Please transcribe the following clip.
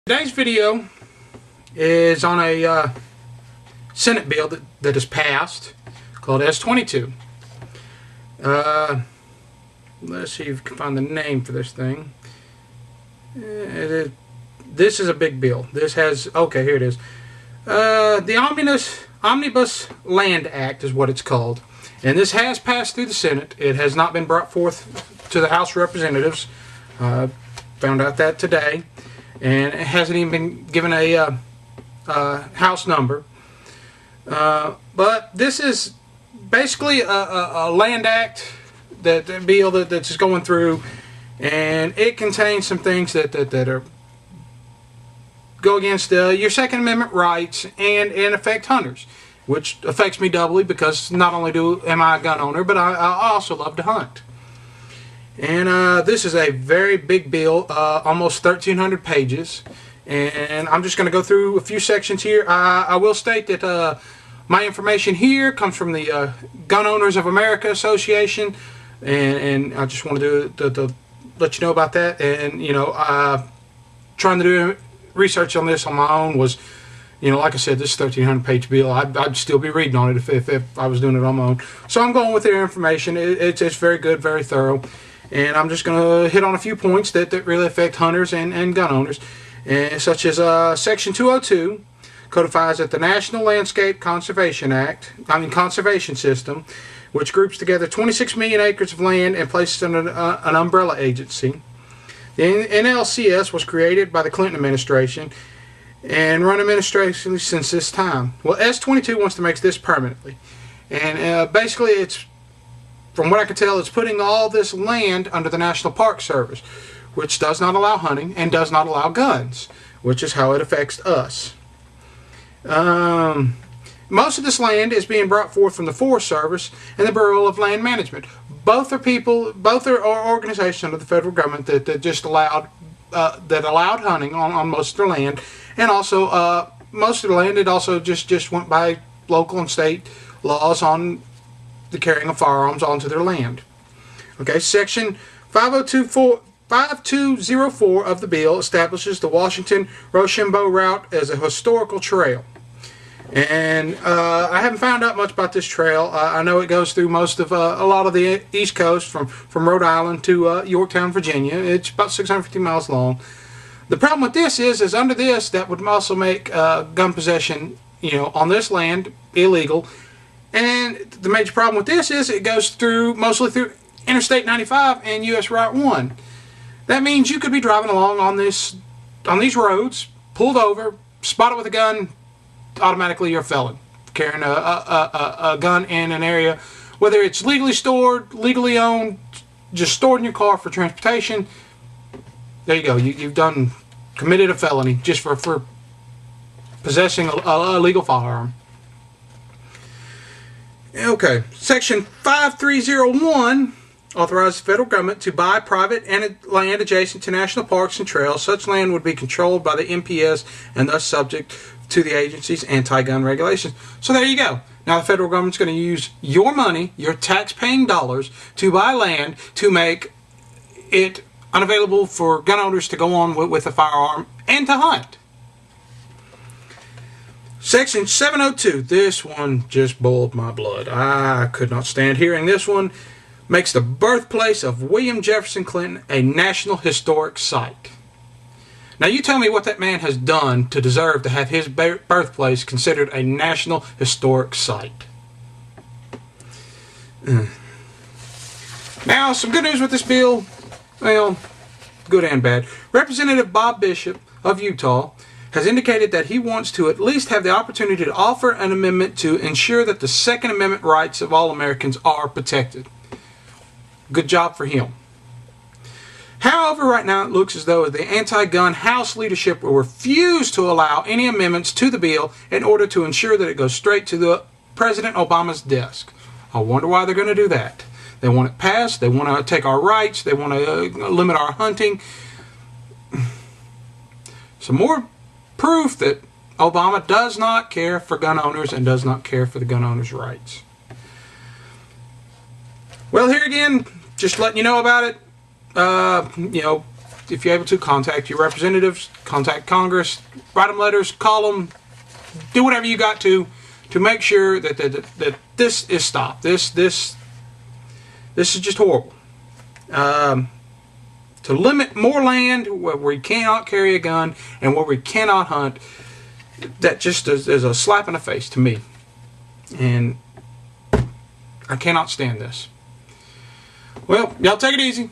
Today's video is on a Senate bill that has passed called S-22. Let's see if you can find the name for this thing. This is a big bill. This has, okay, here it is. The Omnibus Land Act is what it's called. And this has passed through the Senate. It has not been brought forth to the House of Representatives. Found out that today. And it hasn't even been given a house number. But this is basically a land act, that bill that's going through, and it contains some things that are go against your Second Amendment rights and affect hunters, which affects me doubly because not only am I a gun owner, but I also love to hunt. And this is a very big bill, almost 1,300 pages, and I'm just going to go through a few sections here. I will state that my information here comes from the Gun Owners of America Association, and I just want to let you know about that. And you know, trying to do research on this on my own was, you know, like I said, this is a 1,300 page bill. I'd still be reading on it if I was doing it on my own. So I'm going with their information. It's very good, very thorough. And I'm just going to hit on a few points that really affect hunters and gun owners, such as Section 202 codifies that the National Landscape Conservation System, which groups together 26 million acres of land and places under an umbrella agency. The NLCS was created by the Clinton administration and run administratively since this time. Well, S-22 wants to make this permanently, and basically it's, from what I can tell, it's putting all this land under the National Park Service, which does not allow hunting and does not allow guns, which is how it affects us. Most of this land is being brought forth from the Forest Service and the Bureau of Land Management. Both are organizations under the federal government that just allowed hunting on most of their land, and also most of the land, it also just went by local and state laws on the carrying of firearms onto their land. Okay, Section 5204 of the bill establishes the Washington-Rochambeau route as a historical trail. And I haven't found out much about this trail. I know it goes through most of a lot of the East Coast, from Rhode Island to Yorktown, Virginia. It's about 650 miles long. The problem with this is under this, that would also make gun possession, you know, on this land illegal. And the major problem with this is it goes mostly through Interstate 95 and US Route 1. That means you could be driving along on these roads, pulled over, spotted with a gun, automatically you're a felon. Carrying a gun in an area, whether it's legally stored, legally owned, just stored in your car for transportation, there you go. You've committed a felony just for possessing a legal firearm. Okay, Section 5301 authorizes the federal government to buy private land adjacent to national parks and trails. Such land would be controlled by the NPS and thus subject to the agency's anti-gun regulations. So there you go. Now the federal government's going to use your money, your tax-paying dollars, to buy land to make it unavailable for gun owners to go on with a firearm and to hunt. Section 702, this one just boiled my blood. I could not stand hearing this one. Makes the birthplace of William Jefferson Clinton a National Historic Site. Now you tell me what that man has done to deserve to have his birthplace considered a National Historic Site. Now, some good news with this bill. Well, good and bad. Representative Bob Bishop of Utah has indicated that he wants to at least have the opportunity to offer an amendment to ensure that the Second Amendment rights of all Americans are protected. Good job for him. However, right now it looks as though the anti-gun House leadership will refuse to allow any amendments to the bill in order to ensure that it goes straight to President Obama's desk. I wonder why they're going to do that. They want it passed. They want to take our rights. They want to limit our hunting. Some more proof that Obama does not care for gun owners and does not care for the gun owners' rights. Well, here again, just letting you know about it. You know, if you're able to, contact your representatives, contact Congress, write them letters, call them, do whatever you got to make sure that this is stopped. This is just horrible. To limit more land where we cannot carry a gun and where we cannot hunt, that just is a slap in the face to me. And I cannot stand this. Well, y'all take it easy.